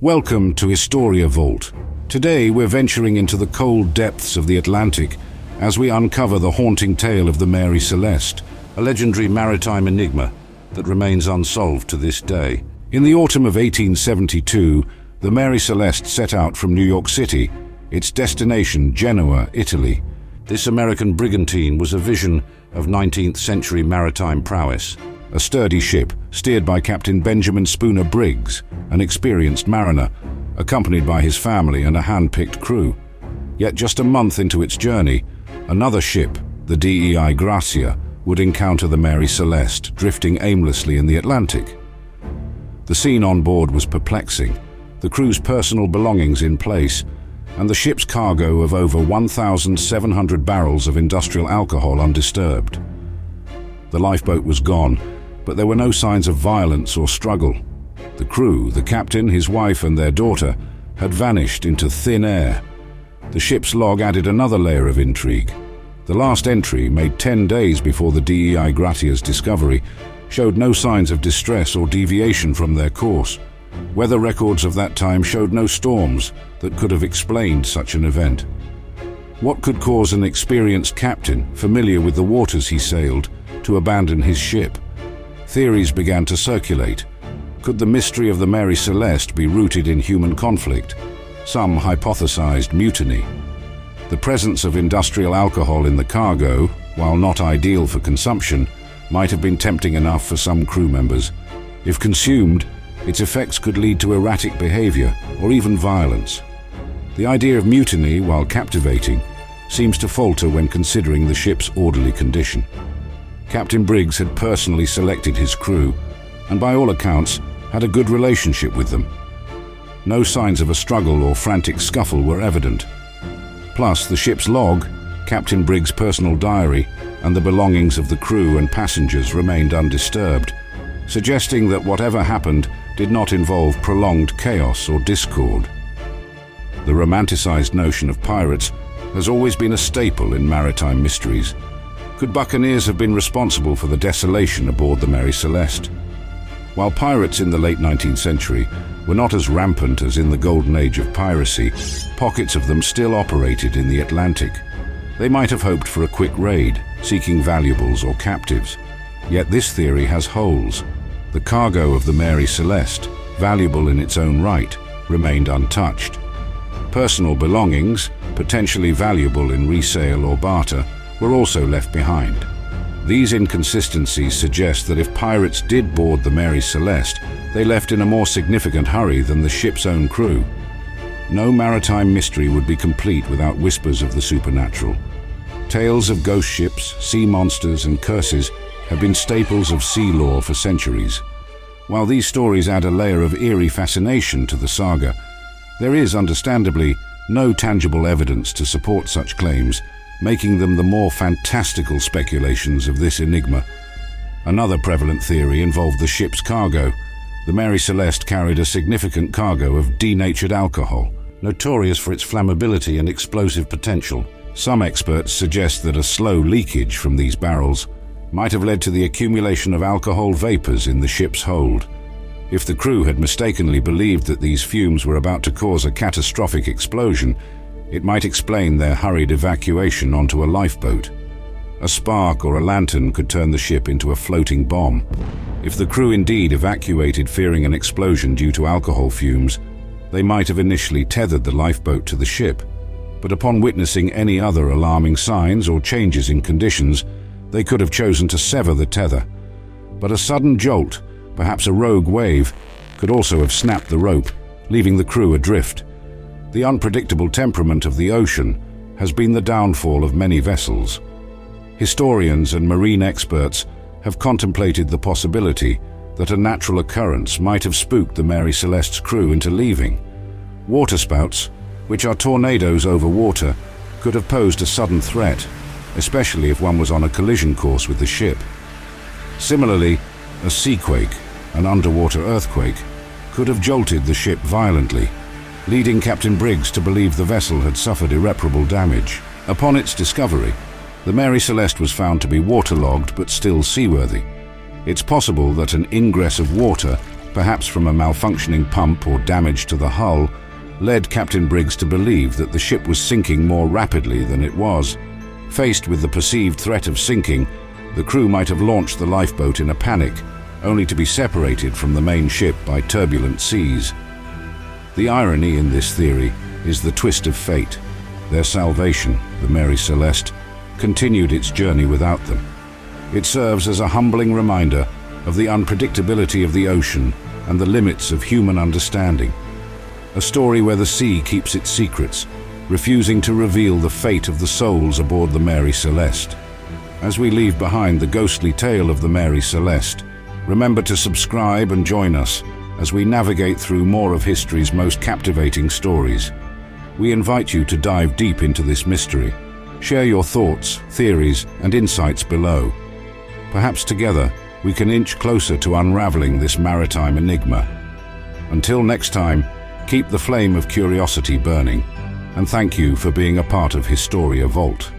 Welcome to Historia Vault. Today we're venturing into the cold depths of the Atlantic as we uncover the haunting tale of the Mary Celeste, a legendary maritime enigma that remains unsolved to this day. In the autumn of 1872, the Mary Celeste set out from New York City, its destination Genoa, Italy. This American brigantine was a vision of 19th century maritime prowess. A sturdy ship steered by Captain Benjamin Spooner Briggs, an experienced mariner, accompanied by his family and a hand-picked crew. Yet just a month into its journey, another ship, the DEI Gracia, would encounter the Mary Celeste, drifting aimlessly in the Atlantic. The scene on board was perplexing, the crew's personal belongings in place, and the ship's cargo of over 1,700 barrels of industrial alcohol undisturbed. The lifeboat was gone, but there were no signs of violence or struggle. The crew, the captain, his wife and their daughter, had vanished into thin air. The ship's log added another layer of intrigue. The last entry, made 10 days before the DEI Gratia's discovery, showed no signs of distress or deviation from their course. Weather records of that time showed no storms that could have explained such an event. What could cause an experienced captain, familiar with the waters he sailed, to abandon his ship? Theories began to circulate. Could the mystery of the Mary Celeste be rooted in human conflict? Some hypothesized mutiny. The presence of industrial alcohol in the cargo, while not ideal for consumption, might have been tempting enough for some crew members. If consumed, its effects could lead to erratic behavior or even violence. The idea of mutiny, while captivating, seems to falter when considering the ship's orderly condition. Captain Briggs had personally selected his crew, and by all accounts, had a good relationship with them. No signs of a struggle or frantic scuffle were evident. Plus, the ship's log, Captain Briggs' personal diary, and the belongings of the crew and passengers remained undisturbed, suggesting that whatever happened did not involve prolonged chaos or discord. The romanticized notion of pirates has always been a staple in maritime mysteries. Could buccaneers have been responsible for the desolation aboard the Mary Celeste? While pirates in the late 19th century were not as rampant as in the golden age of piracy, pockets of them still operated in the Atlantic. They might have hoped for a quick raid, seeking valuables or captives. Yet this theory has holes. The cargo of the Mary Celeste, valuable in its own right, remained untouched. Personal belongings, potentially valuable in resale or barter, were also left behind. These inconsistencies suggest that if pirates did board the Mary Celeste, they left in a more significant hurry than the ship's own crew. No maritime mystery would be complete without whispers of the supernatural. Tales of ghost ships, sea monsters, and curses have been staples of sea lore for centuries. While these stories add a layer of eerie fascination to the saga, there is, understandably, no tangible evidence to support such claims, making them the more fantastical speculations of this enigma. Another prevalent theory involved the ship's cargo. The Mary Celeste carried a significant cargo of denatured alcohol, notorious for its flammability and explosive potential. Some experts suggest that a slow leakage from these barrels might have led to the accumulation of alcohol vapors in the ship's hold. If the crew had mistakenly believed that these fumes were about to cause a catastrophic explosion, it might explain their hurried evacuation onto a lifeboat. A spark or a lantern could turn the ship into a floating bomb. If the crew indeed evacuated fearing an explosion due to alcohol fumes, they might have initially tethered the lifeboat to the ship. But upon witnessing any other alarming signs or changes in conditions, they could have chosen to sever the tether. But a sudden jolt, perhaps a rogue wave, could also have snapped the rope, leaving the crew adrift. The unpredictable temperament of the ocean has been the downfall of many vessels. Historians and marine experts have contemplated the possibility that a natural occurrence might have spooked the Mary Celeste's crew into leaving. Waterspouts, which are tornadoes over water, could have posed a sudden threat, especially if one was on a collision course with the ship. Similarly, a seaquake, an underwater earthquake, could have jolted the ship violently, leading Captain Briggs to believe the vessel had suffered irreparable damage. Upon its discovery, the Mary Celeste was found to be waterlogged but still seaworthy. It's possible that an ingress of water perhaps from a malfunctioning pump or damage to the hull, led Captain Briggs to believe that the ship was sinking more rapidly than it was. Faced with the perceived threat of sinking, the crew might have launched the lifeboat in a panic, only to be separated from the main ship by turbulent seas. The irony in this theory is the twist of fate. Their salvation, the Mary Celeste, continued its journey without them. It serves as a humbling reminder of the unpredictability of the ocean and the limits of human understanding. A story where the sea keeps its secrets, refusing to reveal the fate of the souls aboard the Mary Celeste. As we leave behind the ghostly tale of the Mary Celeste, remember to subscribe and join us as we navigate through more of history's most captivating stories. We invite you to dive deep into this mystery. Share your thoughts, theories, and insights below. Perhaps together, we can inch closer to unraveling this maritime enigma. Until next time, keep the flame of curiosity burning, and thank you for being a part of Historia Vault.